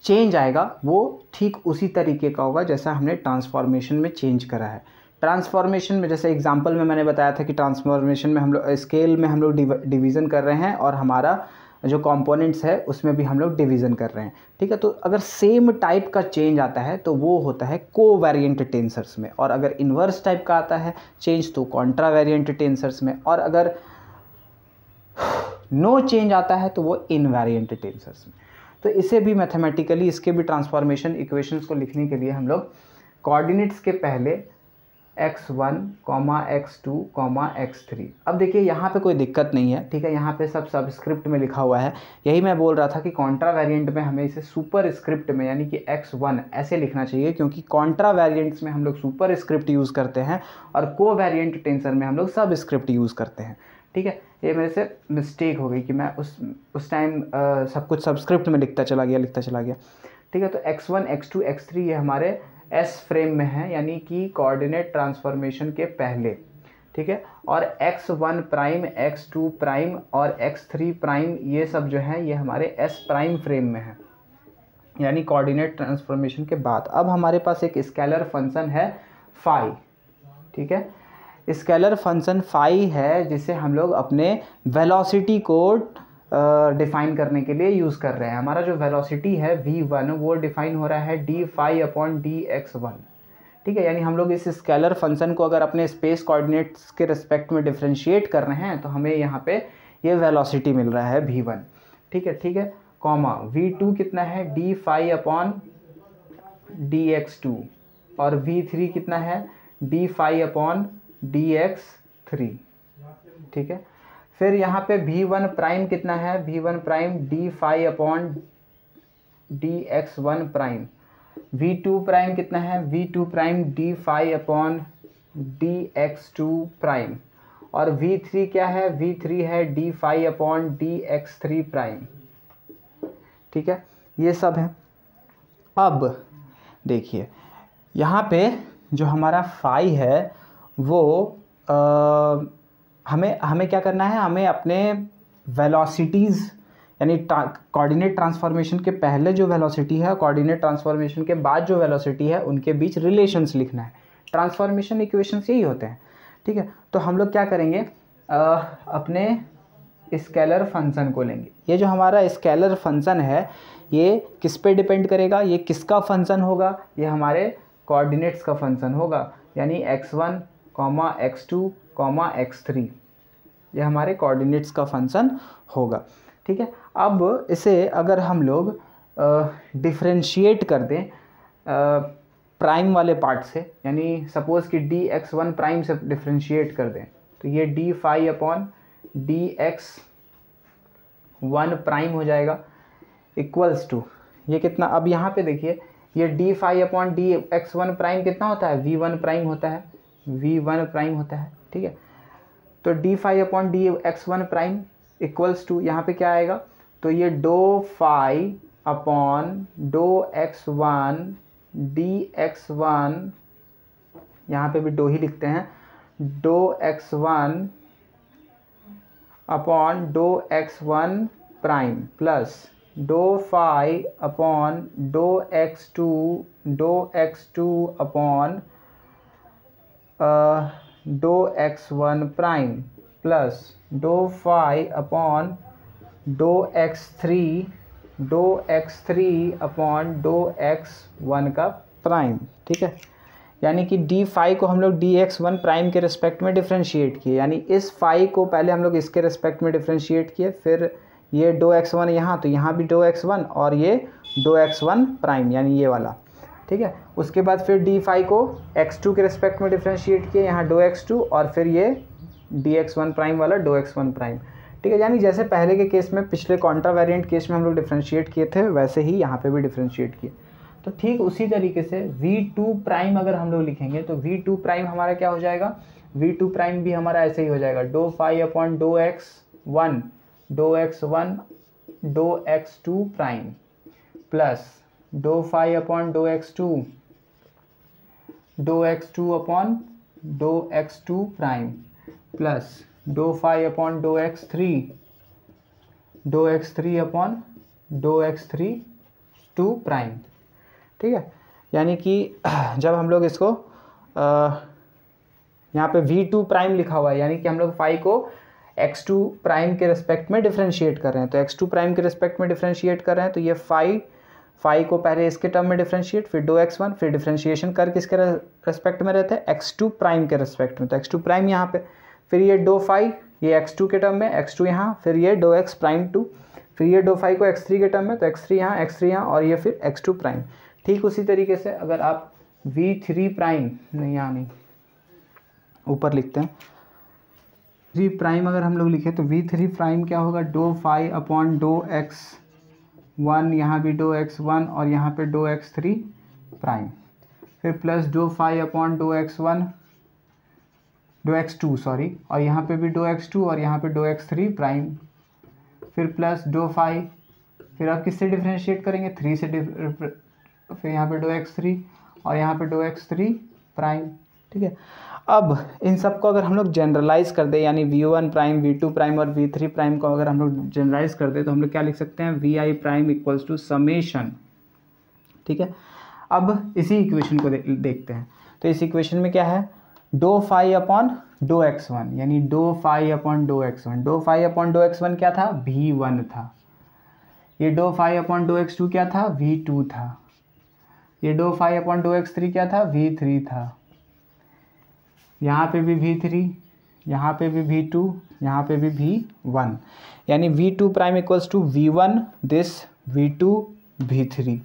चेंज आएगा वो ठीक उसी तरीके का होगा जैसा हमने ट्रांसफॉर्मेशन में चेंज करा है। ट्रांसफॉर्मेशन में जैसे एग्जांपल में मैंने बताया था कि ट्रांसफॉर्मेशन में हम लोग स्केल में हम लोग डिवीज़न कर रहे हैं और हमारा जो कंपोनेंट्स है उसमें भी हम लोग डिवीज़न कर रहे हैं, ठीक है। तो अगर सेम टाइप का चेंज आता है तो वो होता है कोवेरिएंट टेंसर्स में, और अगर इन्वर्स टाइप का आता है चेंज तो कॉन्ट्रा वेरिएंट टेंसर्स में, और अगर नो चेंज आता है तो वो इनवेरिएंट टेंसर्स में। तो इसे भी मैथमेटिकली इसके भी ट्रांसफॉर्मेशन इक्वेशंस को लिखने के लिए हम लोग कोऑर्डिनेट्स के पहले x1, x2, x3। अब देखिए यहाँ पे कोई दिक्कत नहीं है, ठीक है, यहाँ पे सब सबस्क्रिप्ट में लिखा हुआ है। यही मैं बोल रहा था कि कॉन्ट्रा वेरिएंट में हमें इसे सुपर स्क्रिप्ट में यानी कि x1 ऐसे लिखना चाहिए, क्योंकि कॉन्ट्रा वेरिएंट्स में हम लोग सुपर स्क्रिप्ट यूज़ करते हैं और कोवेरिएंट टेंसर में हम लोग सब स्क्रिप्ट यूज़ करते हैं, ठीक है। ये मेरे से मिस्टेक हो गई कि मैं उस टाइम सब कुछ सबस्क्रिप्ट में लिखता चला गया, ठीक है। तो x1, x2, x3 ये हमारे एस फ्रेम में है, यानी कि कोऑर्डिनेट ट्रांसफॉर्मेशन के पहले, ठीक है। और x1 प्राइम, x2 प्राइम और x3 प्राइम ये सब जो है ये हमारे एस प्राइम फ्रेम में है, यानी कोऑर्डिनेट ट्रांसफॉर्मेशन के बाद। अब हमारे पास एक स्केलर फंक्शन है फाई, ठीक है। स्केलर फंक्शन फाई है जिसे हम लोग अपने वेलोसिटी को डिफाइन करने के लिए यूज़ कर रहे हैं। हमारा जो वेलोसिटी है v1 वो डिफाइन हो रहा है d phi upon d x one, ठीक है। यानी हम लोग इस स्केलर फंक्शन को अगर अपने स्पेस कोऑर्डिनेट्स के रिस्पेक्ट में डिफरेंशिएट कर रहे हैं तो हमें यहाँ पे ये वेलोसिटी मिल रहा है v1, ठीक है, कॉमा v2 कितना है d phi upon d x two, और v3 कितना है d phi upon d x three, ठीक है। फिर यहाँ पे v1 प्राइम कितना है, v1 prime d phi upon d x one prime, v2 prime कितना है, v2 prime d phi upon d x two prime, और v3 क्या है, v3 है d phi upon d x three prime, ठीक है। ये सब है। अब देखिए यहाँ पे जो हमारा फाई है वो हमें क्या करना है, हमें अपने वेलोसिटीज़ यानी कोऑर्डिनेट ट्रांसफॉर्मेशन के पहले जो वेलोसिटी है, कोऑर्डिनेट ट्रांसफॉर्मेशन के बाद जो वेलोसिटी है, उनके बीच रिलेशंस लिखना है। ट्रांसफॉर्मेशन इक्वेशंस यही होते हैं, ठीक है। तो हम लोग क्या करेंगे, अपने स्केलर फंक्शन को लेंगे। ये जो हमारा स्केलर फंक्शन है ये किस पे डिपेंड करेगा, ये किसका फंक्शन होगा, ये हमारे कोऑर्डिनेट्स का फंक्शन होगा, यानी x1, x2, x3, ये हमारे कोऑर्डिनेट्स का फंक्शन होगा, ठीक है। अब इसे अगर हम लोग डिफरेंशिएट कर दें प्राइम वाले पार्ट से, यानी सपोज़ कि डी एक्स वन प्राइम से डिफरेंशिएट कर दें, तो ये d phi upon d x one prime हो जाएगा इक्वल्स टू ये कितना, अब यहाँ पे देखिए ये d phi upon d x one prime कितना होता है, वी वन प्राइम होता है, v1 प्राइम होता है, ठीक है। तो d phi upon d x one prime equals to यहाँ पे क्या आएगा, तो ये डो फाई अपॉन डो x one d x one, यहाँ पे भी डो ही लिखते हैं, डो एक्स वन अपॉन डो एक्स वन प्राइम प्लस डो फाई अपॉन डो एक्स टू अपॉन डो एक्स वन प्राइम प्लस डो फाई अपॉन डो एक्स थ्री अपॉन डो एक्स वन का प्राइम, ठीक है। यानी कि डी फाई को हम लोग डी एक्स वन प्राइम के रिस्पेक्ट में डिफ्रेंशिएट किए, यानी इस फाई को पहले हम लोग इसके रिस्पेक्ट में डिफ्रेंशिएट किए, फिर ये डो एक्स वन यहाँ, तो यहाँ भी डो एक्स वन और ये डो एक्स वन प्राइम यानी ये वाला, ठीक है। उसके बाद फिर डी फाई को x2 के रिस्पेक्ट में डिफ्रेंशिएट किए, यहाँ डो x2 और फिर ये डी एक्स वन प्राइम वाला डो एक्स वन प्राइम, ठीक है। यानी जैसे पहले के केस में, पिछले कॉन्ट्रा वेरिएंट केस में हम लोग डिफ्रेंशिएट किए थे, वैसे ही यहाँ पे भी डिफ्रेंशिएट किए। तो ठीक उसी तरीके से v2 प्राइम अगर हम लोग लिखेंगे तो v2 प्राइम हमारा क्या हो जाएगा, v2 प्राइम भी हमारा ऐसे ही हो जाएगा, डो फाई अपॉन डो एक्स वन डो एक्स टू प्राइम प्लस डो फाई अपॉन डो एक्स टू अपॉन डो एक्स टू प्राइम प्लस डो फाई अपॉन डो एक्स थ्री अपॉन डो एक्स थ्री टू प्राइम, ठीक है। यानी कि जब हम लोग इसको यहाँ पे v2 प्राइम लिखा हुआ है, यानी कि हम लोग फाई को x2 प्राइम के रिस्पेक्ट में डिफरेंशिएट कर रहे हैं, तो x2 प्राइम के रिस्पेक्ट में डिफरेंशिएट कर रहे हैं, तो ये फाई को पहले इसके टर्म में डिफरेंशिएट, फिर डो x1, फिर डिफरेंशिएशन कर किसके रिस्पेक्ट में रहते हैं, x2 प्राइम के रिस्पेक्ट में, तो x2 प्राइम यहाँ पे, फिर ये डो फाई ये x2 के टर्म में, x2 यहाँ, फिर ये डो x प्राइम टू, फिर ये डो फाई को x3 के टर्म में, तो x3 यहाँ और ये फिर x2 प्राइम। ठीक उसी तरीके से अगर आप v3 प्राइम नहीं, यहाँ नहीं, ऊपर लिखते हैं, 3 प्राइम अगर हम लोग लिखे तो v3 प्राइम क्या होगा, डो फाई अपॉन डो x1, यहाँ भी डो x1 और यहाँ पे डो x3 प्राइम, फिर प्लस डो फाई अपॉन डो x2 सॉरी, और यहाँ पे भी डो x2 और यहाँ पे डो x3 प्राइम, फिर प्लस डो फाई, फिर आप किससे डिफरेंशिएट करेंगे, 3 से, फिर यहाँ पे डो x3 और यहाँ पे डो x3 प्राइम, ठीक है। अब इन सब को अगर हम लोग जनरलाइज कर दें, यानी v1 प्राइम, v2 प्राइम और v3 प्राइम को अगर हम लोग जनरलाइज कर दें, तो हम लोग क्या लिख सकते हैं, vi prime equals to summation, ठीक है। अब इसी इक्वेशन को देखते हैं। तो इस इक्वेशन में क्या है, डो फाई अपॉन डो x1, यानी डो फाई अपॉन डो x1। डो फाई अपॉन डो x1 क्या था, v1 था। ये डो फाई अपॉन डो x2 क्या था, v2 था। ये डो फाई अपॉन डो x3 क्या था, v3 था। यहाँ पे भी v3, यहाँ पे भी v2, यहाँ पे भी v1, यानी v2 prime equals to v1 this v2 v3।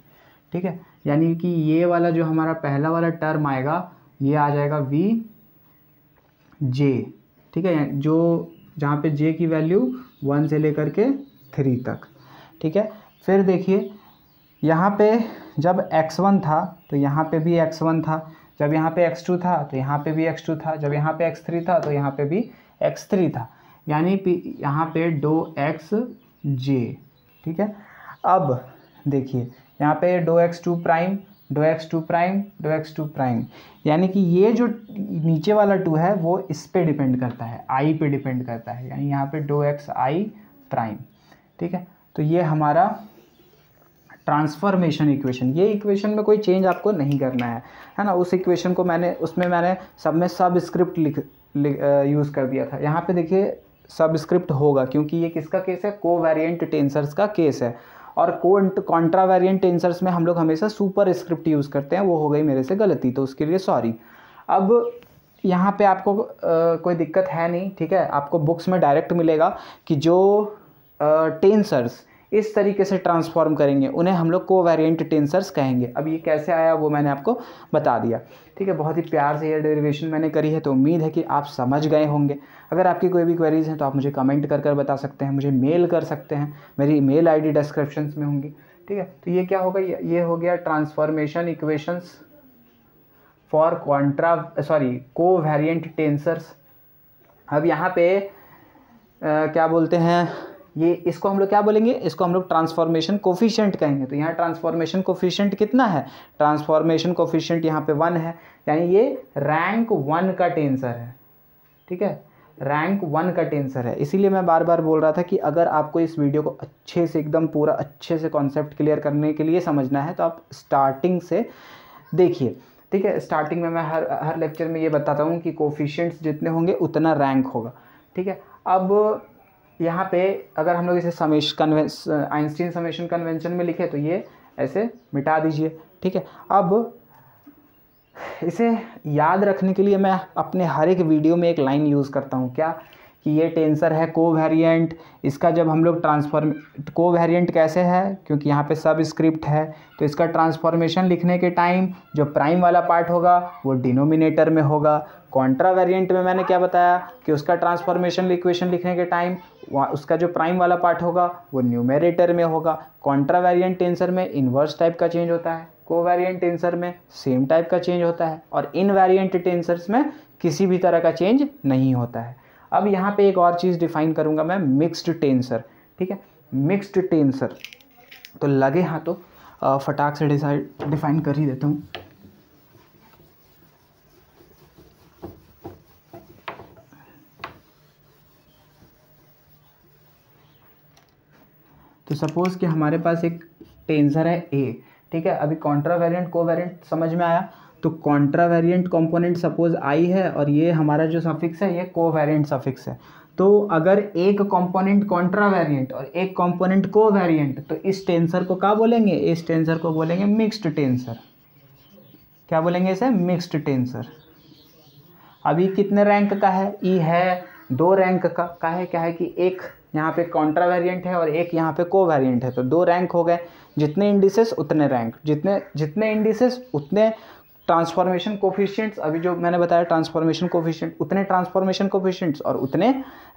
ठीक है, यानी कि ये वाला जो हमारा पहला वाला टर्म आएगा ये आ जाएगा vj। ठीक है, जो जहाँ पे j की वैल्यू 1 से लेकर के 3 तक। ठीक है, फिर देखिए यहाँ पे जब x1 था तो यहाँ पे भी x1 था, जब यहाँ पे x2 था तो यहाँ पे भी x2 था, जब यहाँ पे x3 था तो यहाँ पे भी x3 था, यानी यहाँ पे डो xj। ठीक है, अब देखिए यहाँ पे डो x2 प्राइम, डो x2 प्राइम, डो x2 प्राइम, यानी कि ये जो नीचे वाला 2 है वो इस पे डिपेंड करता है, i पे डिपेंड करता है, यानी यहाँ पे डो xi प्राइम। ठीक है, तो ये हमारा ट्रांसफॉर्मेशन इक्वेशन, ये इक्वेशन में कोई चेंज आपको नहीं करना है ना। उस इक्वेशन को उसमें मैंने सब में सब स्क्रिप्ट यूज़ कर दिया था। यहाँ पे देखिए सब स्क्रिप्ट होगा क्योंकि ये किसका केस है, कोवेरिएंट टेंसर्स का केस है, और कॉन्ट्रावेरिएंट टेंसर्स में हम लोग हमेशा सुपर स्क्रिप्ट यूज़ करते हैं, वो हो गई मेरे से गलती, तो उसके लिए सॉरी। अब यहाँ पे आपको कोई दिक्कत है नहीं। ठीक है, आपको बुक्स में डायरेक्ट मिलेगा कि जो टेंसर्स इस तरीके से ट्रांसफॉर्म करेंगे उन्हें हम लोग कोवेरिएंट टेंसर्स कहेंगे। अब ये कैसे आया वो मैंने आपको बता दिया। ठीक है, बहुत ही प्यार से ये डेरिवेशन मैंने करी है, तो उम्मीद है कि आप समझ गए होंगे। अगर आपकी कोई भी क्वेरीज हैं तो आप मुझे कमेंट कर बता सकते हैं, मुझे मेल कर सकते हैं, मेरी मेल आईडी डिस्क्रिप्शन में होंगी। ठीक है, तो ये क्या होगा, ये हो गया transformation equations for covariant tensors. अब यहाँ पे क्या बोलते हैं, ये इसको हम लोग क्या बोलेंगे, इसको हम लोग ट्रांसफॉर्मेशन कोफिशिएंट कहेंगे। तो यहाँ ट्रांसफॉर्मेशन कोफिशिएंट कितना है, ट्रांसफॉर्मेशन कोफिशिएंट यहाँ पे 1 है, यानी ये रैंक 1 का टेंसर है। ठीक है, रैंक 1 का टेंसर है। इसीलिए मैं बार बार बोल रहा था कि अगर आपको इस वीडियो को अच्छे से एकदम पूरा अच्छे से कॉन्सेप्ट क्लियर करने के लिए समझना है तो आप स्टार्टिंग से देखिए। ठीक है, स्टार्टिंग में मैं हर लेक्चर में ये बताता हूँ कि कोफिशिएंट्स जितने होंगे उतना रैंक होगा। ठीक है, अब यहाँ पे अगर हम लोग इसे आइंस्टीन समेशन कन्वेंशन में लिखे तो ये ऐसे मिटा दीजिए। ठीक है, अब इसे याद रखने के लिए मैं अपने हर एक वीडियो में एक लाइन यूज़ करता हूँ, क्या कि ये टेंसर है कोवेरिएंट। इसका जब हम लोग कोवेरिएंट कैसे है, क्योंकि यहाँ पे सब स्क्रिप्ट है, तो इसका ट्रांसफॉर्मेशन लिखने के टाइम जो प्राइम वाला पार्ट होगा वो डिनोमिनेटर में होगा। कॉन्ट्रावेरिएंट में मैंने क्या बताया कि उसका ट्रांसफॉर्मेशन इक्वेशन लिखने के टाइम उसका जो प्राइम वाला पार्ट होगा वो न्यूमेरेटर में होगा। कॉन्ट्रावेरिएंट टेंसर में इन्वर्स टाइप का चेंज होता है, कोवेरिएंट टेंसर में सेम टाइप का चेंज होता है, और इनवेरिएंट टेंसर्स में किसी भी तरह का चेंज नहीं होता है। अब यहाँ पे एक और चीज़ डिफाइन करूँगा मैं, मिक्स्ड टेंसर। ठीक है, मिक्स्ड टेंसर, तो लगे हाँ तो फटाक से डिफाइन कर ही देता हूँ। तो सपोज़ कि हमारे पास एक टेंसर है ए। ठीक है, अभी कॉन्ट्रावेरिएंट कोवेरिएंट समझ में आया। तो कॉन्ट्रावेरिएंट कंपोनेंट सपोज आई है और ये हमारा जो सफिक्स है ये कोवेरिएंट सफिक्स है। तो अगर एक कंपोनेंट कॉन्ट्रावेरिएंट और एक कंपोनेंट कोवेरिएंट, तो इस टेंसर को क्या बोलेंगे, इस टेंसर को बोलेंगे मिक्स्ड टेंसर। क्या बोलेंगे इसे, मिक्स्ड टेंसर। अभी कितने रैंक का है, ई है 2 रैंक का है। क्या है कि एक यहाँ पे कॉन्ट्रावेरिएंट है और एक यहाँ पे कोवेरिएंट है, तो 2 रैंक हो गए। जितने इंडिसेस उतने रैंक, जितने इंडिसेस उतने ट्रांसफॉर्मेशन कोफिशिएंट्स। अभी जो मैंने बताया ट्रांसफॉर्मेशन कोफिशिएंट, उतने ट्रांसफॉर्मेशन कोफिशिएंट्स और उतने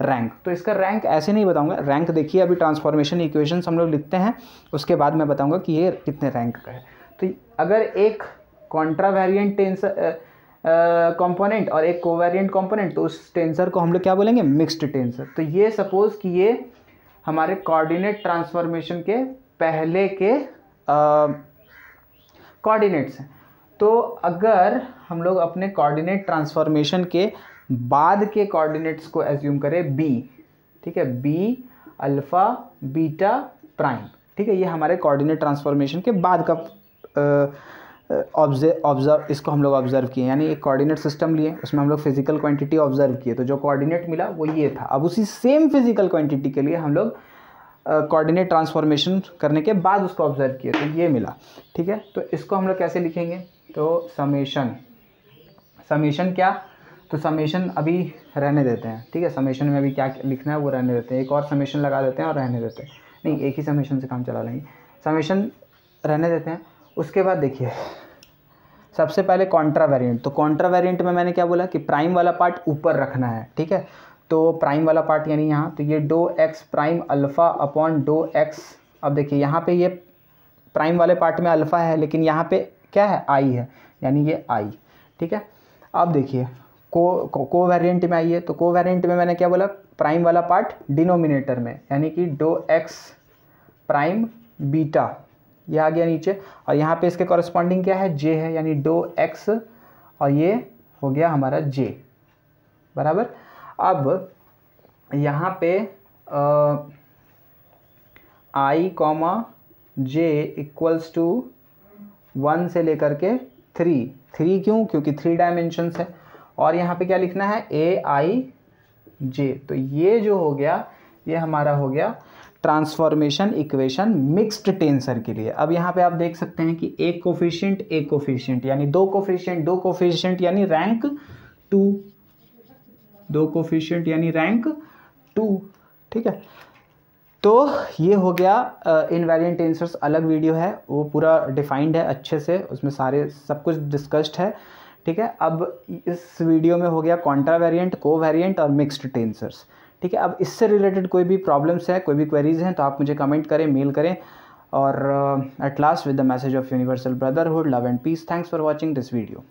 रैंक। तो इसका रैंक ऐसे नहीं बताऊंगा, रैंक देखिए अभी ट्रांसफॉर्मेशन इक्वेशंस हम लोग लिखते हैं, उसके बाद मैं बताऊंगा कि ये कितने रैंक का है। तो अगर एक कॉन्ट्रावेरिएंट टेंसर कंपोनेंट और एक कोवेरिएंट कंपोनेंट, तो उस टेंसर को हम लोग क्या बोलेंगे, मिक्स्ड टेंसर। तो ये सपोज कि ये हमारे कोऑर्डिनेट ट्रांसफॉर्मेशन के पहले के कोऑर्डिनेट्स हैं। तो अगर हम लोग अपने कोऑर्डिनेट ट्रांसफॉर्मेशन के बाद के कोऑर्डिनेट्स को एज्यूम करें बी, ठीक है, बी अल्फा बीटा प्राइम। ठीक है, ये हमारे कोऑर्डिनेट ट्रांसफॉर्मेशन के बाद का ऑब्जर्व इसको हम लोग ऑब्जर्व किए, यानी एक कोऑर्डिनेट सिस्टम लिए, उसमें हम लोग फिजिकल क्वांटिटी ऑब्जर्व किए, तो जो कोऑर्डिनेट मिला वो ये था। अब उसी सेम फिजिकल क्वांटिटी के लिए हम लोग कोऑर्डिनेट ट्रांसफॉर्मेशन करने के बाद उसको ऑब्जर्व किए, तो ये मिला। ठीक है, तो इसको हम लोग कैसे लिखेंगे, तो समेशन क्या, तो समेशन अभी रहने देते हैं। ठीक है, समेशन में अभी क्या लिखना है वो रहने देते हैं, एक और समेशन लगा देते हैं और रहने देते हैं, नहीं एक ही समेशन से काम चला लेंगे, समेशन रहने देते हैं। उसके बाद देखिए सबसे पहले कॉन्ट्रा वेरिएंट, तो कॉन्ट्रा वेरिएंट में मैंने क्या बोला कि प्राइम वाला पार्ट ऊपर रखना है। ठीक है, तो प्राइम वाला पार्ट यानी यहाँ, तो ये डो एक्स प्राइम अल्फ़ा अपॉन डो एक्स। अब देखिए यहाँ पे ये प्राइम वाले पार्ट में अल्फ़ा है, लेकिन यहाँ पे क्या है, आई है, यानी ये आई। ठीक है, अब देखिए को वेरिएंट में आइए, तो को वेरिएंट में मैंने क्या बोला, प्राइम वाला पार्ट डिनोमिनेटर में, यानी कि डो एक्स प्राइम बीटा, ये आ गया नीचे, और यहाँ पे इसके कॉरस्पॉन्डिंग क्या है, जे है, यानी डो एक्स, और ये हो गया हमारा जे बराबर। अब यहाँ पे आई कॉमा जे इक्वल्स टू 1 से लेकर के 3 क्यों, क्योंकि 3 डायमेंशंस है, और यहाँ पे क्या लिखना है, ए आई जे। तो ये जो हो गया, ये हमारा हो गया ट्रांसफॉर्मेशन इक्वेशन मिक्स्ड टेंसर के लिए। अब यहाँ पे आप देख सकते हैं कि एक कोफिशिएंट यानी दो कोफिशिएंट यानी रैंक 2, दो कोफिशिएंट यानी रैंक 2। ठीक है, तो ये हो गया इनवेरिएंट टेंसर्स, अलग वीडियो है, वो पूरा डिफाइंड है अच्छे से, उसमें सारे सब कुछ डिस्कस्ड है। ठीक है, अब इस वीडियो में हो गया कॉन्ट्रा वेरिएंट, को वेरिएंट और मिक्स्ड टेंसर्स। ठीक है, अब इससे रिलेटेड कोई भी प्रॉब्लम्स है, कोई भी क्वेरीज हैं, तो आप मुझे कमेंट करें, मेल करें, और at last with the message of universal brotherhood, love and peace, thanks for watching this video.